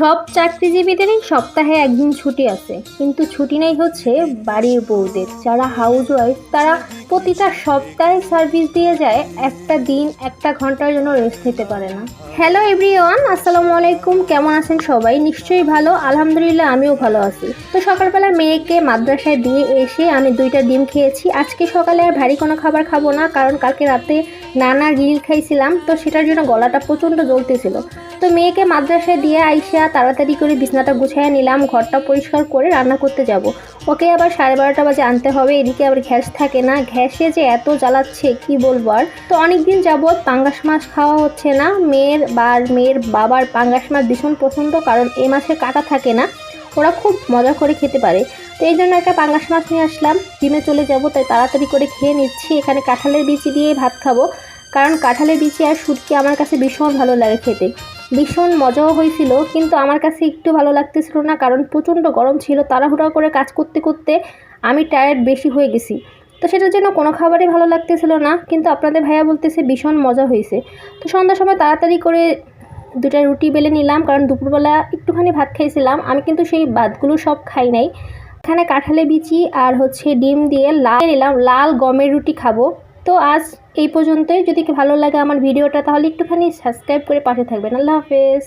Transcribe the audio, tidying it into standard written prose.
সব চাকরিজীবীদেরই সপ্তাহে একদিন ছুটি আছে, কিন্তু ছুটি নেই হচ্ছে বাড়ির বউদের। যারা হাউস ওয়াইফ তারা প্রতিটা সপ্তাহে সার্ভিস দিয়ে যায়, একটা দিন একটা ঘন্টার জন্য রেস্ট নিতে পারে না। হ্যালো এভরিওয়ান, আসসালামু আলাইকুম। কেমন আছেন সবাই? নিশ্চয়ই ভালো, আলহামদুলিল্লাহ আমিও ভালো আছি। তো সকালবেলা মেয়েকে মাদ্রাসায় দিয়ে এসে আমি 2টা ডিম খেয়েছি। আজকে সকালে আর ভারী কোনো খাবার খাবো না, কারণ কালকে রাতে নানা গ্রিল খাইছিলাম, তো সেটার জন্য গলাটা প্রচণ্ড জ্বলতেছিল। তো মেয়েকে মাদ্রাসায় দিয়ে আইসা তাড়াতাড়ি করে বিছনাটা গুছিয়ে নিলাম, ঘরটা পরিষ্কার করে রান্না করতে যাব। ওকে আবার 12:30 বাজে আনতে হবে। এদিকে আবার গ্যাস থাকে না, গ্যাসে যে এত জ্বালাচ্ছে কি বলবো আর। তো অনেকদিন যাবৎ পাঙ্গাস মাছ খাওয়া হচ্ছে না। মেয়ের বাবার পাঙ্গাস মাছ ভীষণ পছন্দ, কারণ এই মাছের কাঁটা থাকে না, ওরা খুব মজা করে খেতে পারে। তো এই জন্য একটা পাঙ্গাস মাছ নিয়ে আসলাম। ডিমে চলে যাব, তাই তাড়াতাড়ি করে খেয়ে নিচ্ছি। এখানে কাঁঠালের বিচি দিয়ে ভাত খাবো, কারণ কাঁঠালের বিচি আর শুটকি আমার কাছে ভীষণ ভালো লাগে খেতে। ভীষণ মজাও হয়েছিল, কিন্তু আমার কাছে একটু ভালো লাগতেছিল না, কারণ প্রচণ্ড গরম ছিল। তাড়াহুড়া করে কাজ করতে করতে আমি টায়ার্ড বেশি হয়ে গেছি, তো সেটার জন্য কোনো খাবারই ভালো লাগতেছিল না। কিন্তু আপনাদের ভাইয়া বলতেছে ভীষণ মজা হয়েছে। তো সন্ধ্যার সময় তাড়াতাড়ি করে 2টা রুটি বেলে নিলাম, কারণ দুপুরবেলা একটুখানি ভাত খাইছিলাম। আমি কিন্তু সেই ভাতগুলো সব খাই নাই। এখানে কাঁঠালের বিচি আর ডিম দিয়ে লাল গমের রুটি খাবো। তো আজ এই পর্যন্তই। যদি ভালো লাগে আমার ভিডিওটা, তাহলে একটুখানি সাবস্ক্রাইব করে পাশে থাকবেন। আল্লাহ হাফেজ।